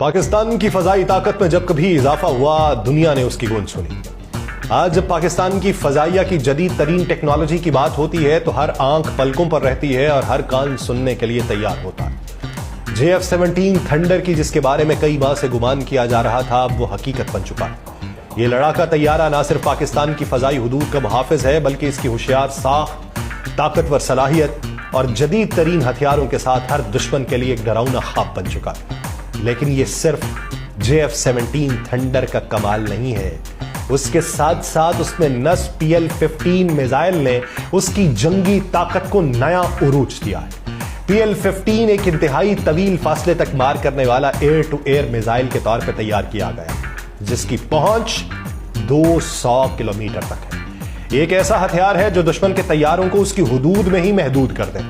पाकिस्तान की फजाई ताकत में जब कभी इजाफा हुआ, दुनिया ने उसकी गूंज सुनी। आज जब पाकिस्तान की फजाइया की जदीद तरीन टेक्नोलॉजी की बात होती है तो हर आंख पलकों पर रहती है और हर कान सुनने के लिए तैयार होता है। JF-17 थंडर की जिसके बारे में कई माह से गुमान किया जा रहा था, अब वो हकीकत बन चुका है। ये लड़ाका तैयारा ना सिर्फ पाकिस्तान की फजाई हुदूद का मुहाफिज है, बल्कि इसकी होशियार साख, ताकतवर सलाहियत और जदीद तरीन हथियारों के साथ हर दुश्मन के लिए एक डरावना ख्वाब बन चुका है। लेकिन ये सिर्फ JF-17 थंडर का कमाल नहीं है, उसके साथ साथ उसमें नस्ब PL-15 मिसाइल ने उसकी जंगी ताकत को नया उरूज दिया है। PL-15 एक इंतहाई तवील फासले तक मार करने वाला एयर टू एयर मिसाइल के तौर पर तैयार किया गया, जिसकी पहुंच 200 किलोमीटर तक है। एक ऐसा हथियार है जो दुश्मन के तैयारों को उसकी हुदूद में ही महदूद कर दे,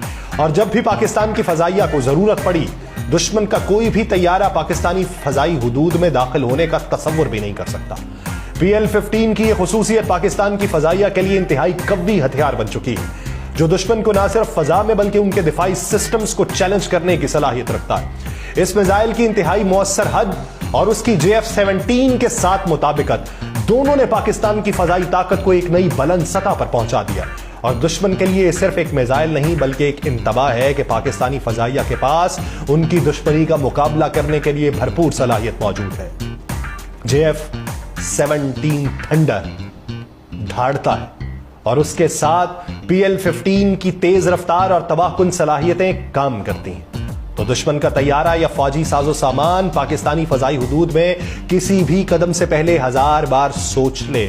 और जब भी पाकिस्तान की फजाइया को जरूरत पड़ी, दुश्मन का कोई भी तैयारा पाकिस्तानी फजाई हुदूद में दाखिल होने का तसव्वुर भी नहीं कर सकता। PL-15 की यह खुसूसियत पाकिस्तान की फजाइया के लिए इंतहाई कवी हथियार बन चुकी है, जो दुश्मन को न सिर्फ फजा में बल्कि उनके दिफाई सिस्टम्स को चैलेंज करने की सलाहियत रखता है। इस मिसाइल की इंतहाई मुअस्सर हद और उसकी JF-17 के साथ मुताबिकत दोनों ने पाकिस्तान की फजाई ताकत को एक नई बुलंद सतह पर पहुंचा दिया, और दुश्मन के लिए सिर्फ एक मिसाइल नहीं बल्कि एक इंतबाह है कि पाकिस्तानी फजाइया के पास उनकी दुश्मनी का मुकाबला करने के लिए भरपूर सलाहियत मौजूद है। JF-17 थंडर धाड़ता है, और उसके साथ PL-15 की तेज रफ्तार और तबाहकुन सलाहियतें काम करती हैं। तो दुश्मन का तैयारा या फौजी साजो सामान पाकिस्तानी फजाई हुदूद में किसी भी कदम से पहले 1000 बार सोच ले।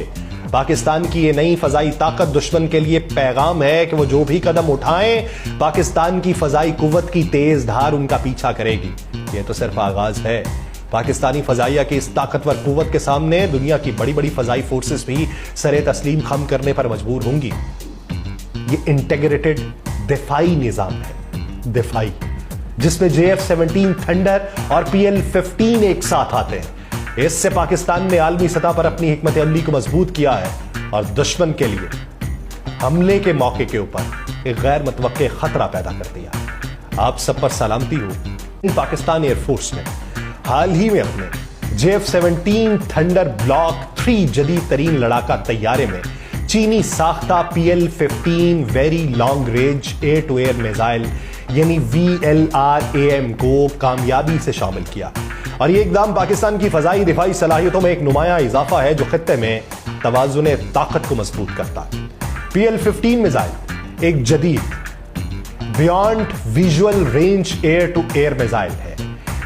पाकिस्तान की ये नई फजाई ताकत दुश्मन के लिए पैगाम है कि वो जो भी कदम उठाएं, पाकिस्तान की फजाई कुव्वत की तेज धार उनका पीछा करेगी। ये तो सिर्फ आगाज है। पाकिस्तानी फजाइया की इस ताकतवर कुव्वत के सामने दुनिया की बड़ी बड़ी फजाई फोर्सेस भी सरे तस्लीम खम करने पर मजबूर होंगी। ये इंटीग्रेटेड दिफाई निजाम है, दिफाई, जिसमें JF-17 थंडर और PL-15 एक साथ आते हैं। इससे पाकिस्तान ने आलमी सतह पर अपनी हिकमत अमली को मजबूत किया है और दुश्मन के लिए हमले के मौके के ऊपर एक गैर मुतवक्के खतरा पैदा कर दिया। आप सब पर सलामती हो। पाकिस्तान एयरफोर्स ने हाल ही में अपने JF-17 थंडर ब्लॉक 3 जदीद तरीन लड़ाका तैयारे में चीनी साख्ता PL-15 very long range air to air missile यानी VLRAM को कामयाबी से शामिल किया, और ये इकदाम पाकिस्तान की फजाई दिफाई सलाहियतों में एक नुमाया इजाफा है जो खित्ते में तवाजुन ताकत को मजबूत करता है। PL-15 मिसाइल एक जदीद beyond visual range air to air missile है,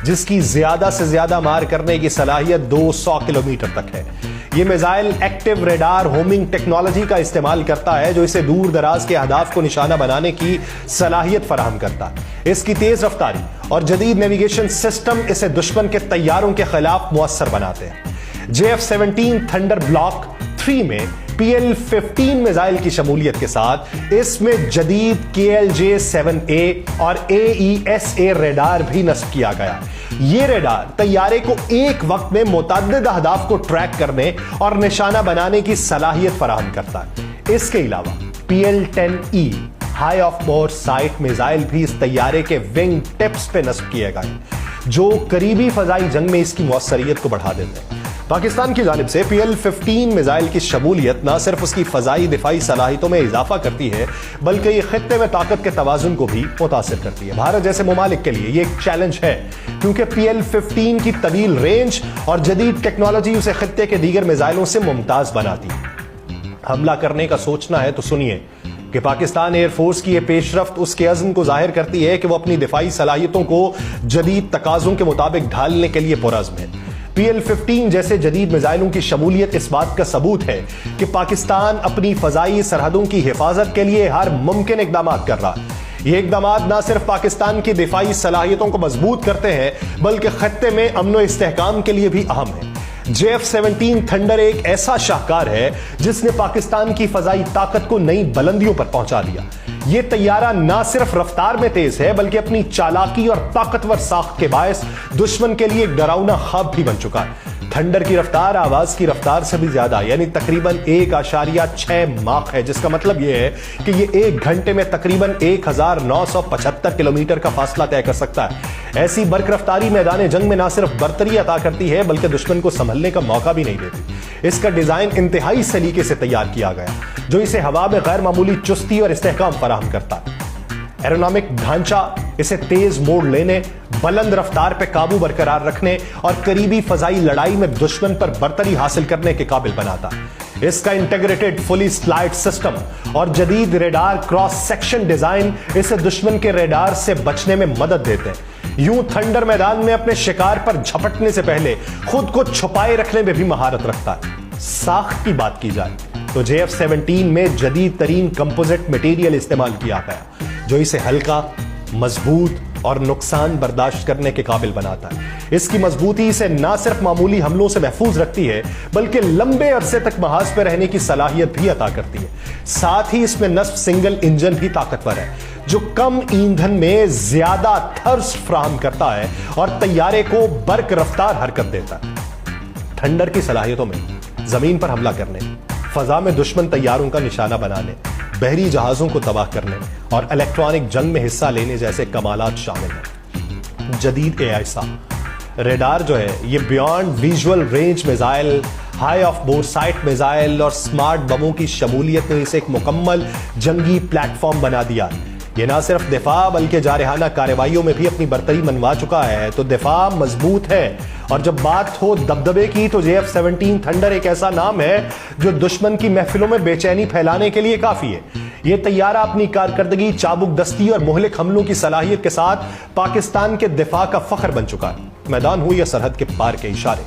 जिसकी ज्यादा से ज्यादा मार करने की सलाहियत 200 किलोमीटर तक है। यह missile active radar homing technology का इस्तेमाल करता है, जो इसे दूर दराज के अहदाफ को निशाना बनाने की सलाहियत फराहम करता है। इसकी तेज रफ्तारी और जदीद नेविगेशन सिस्टम इसे दुश्मन के तैयारों के खिलाफ मुअस्सर बनाते हैं। JF-17 थंडर ब्लॉक 3 में PL-15 मिसाइल की शमूलियत के साथ इसमें जदीद KLJ-7A और AESA रेडार भी नस्ब किया गया। ये रेडार तैयारे को एक वक्त में मुतअद्दिद अहदाफ को ट्रैक करने और निशाना बनाने की सलाहियत फराहम करता है। इसके अलावा PL-10E high of more site missile भी इस तैयारे के विंग टिप्स पे नस्ब किए गए, जो करीबी फजाई जंग में इसकी मौसरियत को बढ़ा देते हैं। पाकिस्तान की जानिब से PL-15 मिसाइल की शमूलियत न सिर्फ उसकी फजाई दिफाई सलाहियतों में इजाफा करती है, बल्कि ये खित्ते में ताकत के तवाजुन को भी मुतासिर करती है। भारत जैसे ममालिक के लिए ये एक चैलेंज है, क्योंकि PL-15 की तवील रेंज और जदीद टेक्नोलॉजी उसे खित्ते के दीगर मिसाइलों से मुमताज बनाती है। हमला करने का सोचना है तो सुनिए कि पाकिस्तान एयरफोर्स की यह पेशरफ्त उसके अज़्म को जाहिर करती है कि वो अपनी दिफाई सलाहियतों को जदीद तकाज़ों के मुताबिक ढालने के लिए पुरअज़्म है। PL-15 जैसे जदीद मिसाइलों की शमूलियत इस बात का सबूत है कि पाकिस्तान अपनी फजाई सरहदों की हिफाजत के लिए हर मुमकिन इकदाम कर रहा है। ये इकदाम न सिर्फ पाकिस्तान की दिफाई सलाहियतों को मजबूत करते हैं, बल्कि खत्ते में अमन व इस्तेहकाम के लिए भी अहम है। JF-17 थंडर एक ऐसा शाहकार है जिसने पाकिस्तान की फजाई ताकत को नई बुलंदियों पर पहुंचा दिया। यह तैयारा ना सिर्फ रफ्तार में तेज है, बल्कि अपनी चालाकी और ताकतवर साख्त के बायस दुश्मन के लिए एक डरावना ख्वाब भी बन चुका है। थंडर की रफ्तार आवाज की रफ्तार से भी ज्यादा यानी तकरीबन 1.6 माख है, जिसका मतलब यह है कि यह 1 घंटे में तकरीबन 1975 किलोमीटर का फासला तय कर सकता है। ایسی برق رفتاری میدان جنگ میں نہ صرف برتری عطا کرتی ہے بلکہ دشمن کو سنبھلنے کا موقع بھی نہیں دیتی۔ اس کا ڈیزائن انتہائی سلیقے سے تیار کیا گیا جو اسے ہوا میں غیر معمولی چستی اور استحکام فراہم کرتا ہے۔ ایرونامک ڈھانچہ اسے تیز موڑ لینے، بلند رفتار پہ قابو برقرار رکھنے اور قریبی فضائی لڑائی میں دشمن پر برتری حاصل کرنے کے قابل بناتا ہے۔ اس کا انٹیگریٹڈ فلی سلائڈ سسٹم اور جدید ریڈار کراس سیکشن ڈیزائن اسے دشمن کے ریڈار سے بچنے میں مدد دیتے ہیں۔ یوں تھنڈر میدان میں اپنے شکار پر جھپٹنے سے پہلے خود کو چھپائے رکھنے میں بھی مہارت رکھتا ہے۔ ساخت کی بات کی جائے تو JF-17 میں جدید ترین کمپوزٹ مٹیریل استعمال کیا گیا جو اسے ہلکا، مضبوط اور نقصان برداشت کرنے کے قابل بناتا ہے۔ اس کی مضبوطی اسے نہ صرف معمولی حملوں سے محفوظ رکھتی ہے بلکہ لمبے عرصے تک محاذ پہ رہنے کی صلاحیت بھی عطا کرتی ہے۔ ساتھ ہی اس میں نصب سنگل انجن بھی طاقتور ہے جو کم ایندھن میں زیادہ تھرسٹ فراہم کرتا ہے اور طیارے کو برق رفتار حرکت دیتا ہے۔ تھنڈر کی صلاحیتوں میں زمین پر حملہ کرنے، فضا میں دشمن طیاروں کا نشانہ بنانے، بحری جہازوں کو تباہ کرنے اور الیکٹرانک جنگ میں حصہ لینے جیسے کمالات شامل ہیں۔ جدید AISA ریڈار جو ہے یہ beyond visual range missile, high off boresight missile اور سمارٹ بموں کی شمولیت نے اسے ایک مکمل جنگی پلیٹ فارم بنا دیا۔ یہ نہ صرف دفاع بلکہ جارحانہ کارروائیوں میں بھی اپنی برتری منوا چکا ہے تو دفاع مضبوط ہے۔ اور جب بات ہو دبدبے کی تو JF-17 تھنڈر ایک ایسا نام ہے جو دشمن کی محفلوں میں بے چینی پھیلانے کے لیے کافی ہے۔ یہ طیارہ اپنی کارکردگی، چابک دستی اور مہلک حملوں کی صلاحیت کے ساتھ پاکستان کے دفاع کا فخر بن چکا ہے، میدان ہو یا سرحد کے پار کے اشارے۔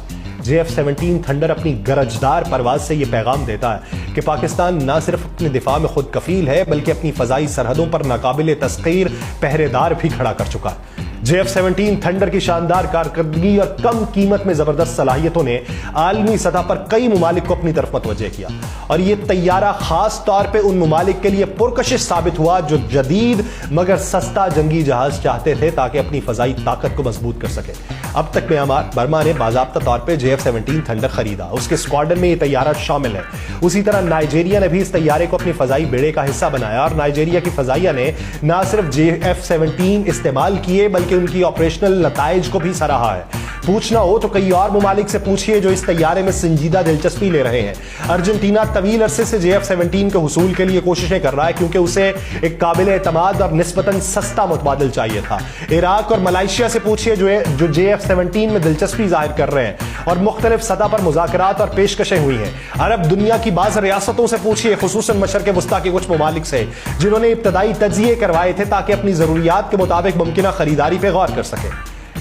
JF-17 تھنڈر اپنی گرجدار پرواز سے یہ پیغام دیتا ہے کہ پاکستان نہ صرف اپنے دفاع میں خود کفیل ہے بلکہ اپنی فضائی سرحدوں پر ناقابل تسخیر پہرے دار بھی کھڑا کر چکا ہے۔ JF-17 تھنڈر کی شاندار کارکردگی اور کم قیمت میں زبردست صلاحیتوں نے عالمی سطح پر کئی ممالک کو اپنی طرف متوجہ کیا اور یہ طیارہ خاص طور پہ ان ممالک کے لیے پرکشش ثابت ہوا جو جدید مگر سستا جنگی جہاز چاہتے تھے تاکہ اپنی فضائی طاقت کو مضبوط کر سکے۔ اب تک برما نے باضابطہ طور پہ JF-17 تھنڈر خریدا، اس کے اسکواڈرن میں یہ طیارہ شامل ہے۔ اسی طرح نائجیریا نے بھی اس طیارے کو اپنی فضائی بیڑے کا حصہ بنایا اور نائجیریا کی فضائیہ نے نہ صرف JF-17 استعمال کیے بلکہ ان کی آپریشنل نتائج کو بھی سراہا ہے۔ پوچھنا ہو تو کئی اور ممالک سے پوچھئے جو اس طیارے میں سنجیدہ دلچسپی لے رہے ہیں۔ ارجنٹینا طویل عرصے سے JF-17 کے حصول کے لیے کوششیں کر رہا ہے کیونکہ اسے ایک قابل اعتماد اور نسبتاً سستا متبادل چاہیے تھا۔ عراق اور ملائیشیا سے پوچھئے جو JF-17 میں دلچسپی ظاہر کر رہے ہیں اور مختلف سطح پر مذاکرات اور پیشکشیں ہوئی ہیں۔ عرب دنیا کی بعض ریاستوں سے پوچھئے، خصوصاً مشرق وسطیٰ کے کچھ ممالک سے جنہوں نے ابتدائی تجزیے کروائے تھے تاکہ اپنی ضروریات کے مطابق ممکنہ خریداری پہ غور کر سکے۔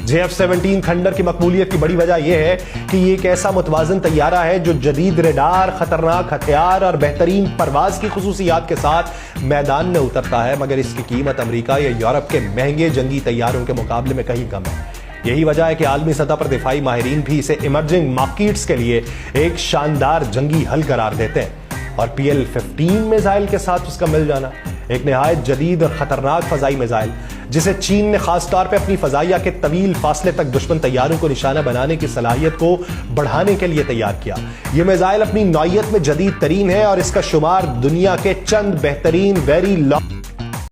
JF-17 تھنڈر کی مقبولیت کی بڑی وجہ یہ ہے کہ یہ ایک ایسا متوازن طیارہ ہے جو جدید ریڈار، خطرناک ہتھیار اور بہترین پرواز کی خصوصیات کے ساتھ میدان میں اترتا ہے، مگر اس کی قیمت امریکہ یا یورپ کے مہنگے جنگی طیاروں کے مقابلے میں کہیں کم ہے۔ یہی وجہ ہے کہ عالمی سطح پر دفاعی ماہرین بھی اسے ایمرجنگ مارکیٹس کے لیے ایک شاندار جنگی حل قرار دیتے ہیں، اور PL-15 میزائل کے ساتھ اس کا مل جانا ایک نہایت جدید اور خطرناک فضائی میزائل جسے چین نے خاص طور پہ اپنی فضائیہ کے طویل فاصلے تک دشمن طیاروں کو نشانہ بنانے کی صلاحیت کو بڑھانے کے لیے تیار کیا۔ یہ میزائل اپنی نوعیت میں جدید ترین ہے اور اس کا شمار دنیا کے چند بہترین ویری لانگ